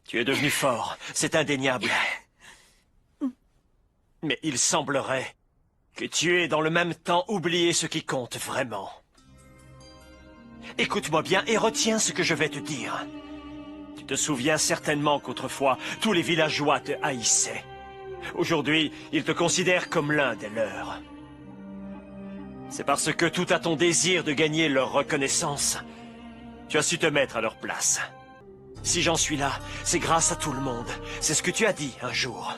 Tu es devenu fort, c'est indéniable. Mais il semblerait que tu aies dans le même temps oublié ce qui compte vraiment. Écoute-moi bien et retiens ce que je vais te dire. Tu te souviens certainement qu'autrefois, tous les villageois te haïssaient. Aujourd'hui, ils te considèrent comme l'un des leurs. C'est parce que tout à ton désir de gagner leur reconnaissance, tu as su te mettre à leur place. Si j'en suis là, c'est grâce à tout le monde. C'est ce que tu as dit un jour.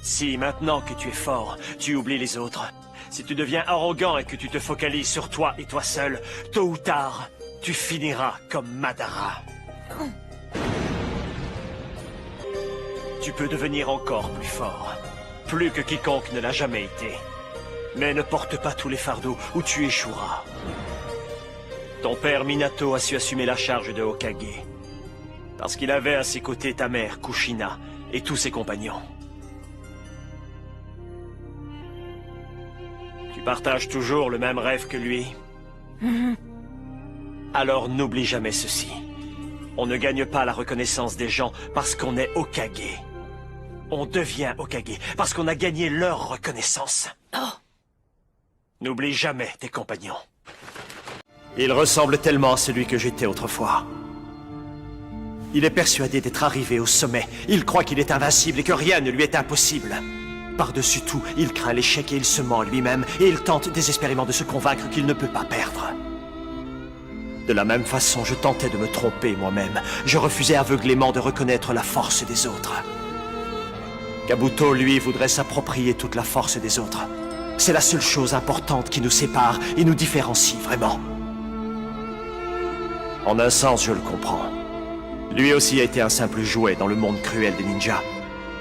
Si, maintenant que tu es fort, tu oublies les autres, si tu deviens arrogant et que tu te focalises sur toi et toi seul, tôt ou tard, tu finiras comme Madara. Tu peux devenir encore plus fort, plus que quiconque ne l'a jamais été. Mais ne porte pas tous les fardeaux ou tu échoueras. Ton père Minato a su assumer la charge de Hokage, parce qu'il avait à ses côtés ta mère Kushina et tous ses compagnons. Tu partages toujours le même rêve que lui. Alors n'oublie jamais ceci. On ne gagne pas la reconnaissance des gens parce qu'on est Hokage. On devient Hokage parce qu'on a gagné leur reconnaissance. N'oublie jamais tes compagnons. Il ressemble tellement à celui que j'étais autrefois. Il est persuadé d'être arrivé au sommet. Il croit qu'il est invincible et que rien ne lui est impossible. Par-dessus tout, il craint l'échec et il se ment lui-même, et il tente désespérément de se convaincre qu'il ne peut pas perdre. De la même façon, je tentais de me tromper moi-même. Je refusais aveuglément de reconnaître la force des autres. Kabuto, lui, voudrait s'approprier toute la force des autres. C'est la seule chose importante qui nous sépare et nous différencie vraiment. En un sens, je le comprends. Lui aussi a été un simple jouet dans le monde cruel des ninjas.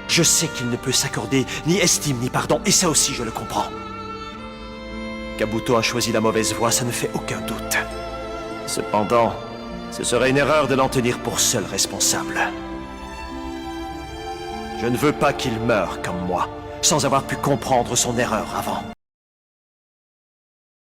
Je sais qu'il ne peut s'accorder ni estime ni pardon, et ça aussi je le comprends. Kabuto a choisi la mauvaise voie, ça ne fait aucun doute. Cependant, ce serait une erreur de l'en tenir pour seul responsable. Je ne veux pas qu'il meure comme moi, sans avoir pu comprendre son erreur avant.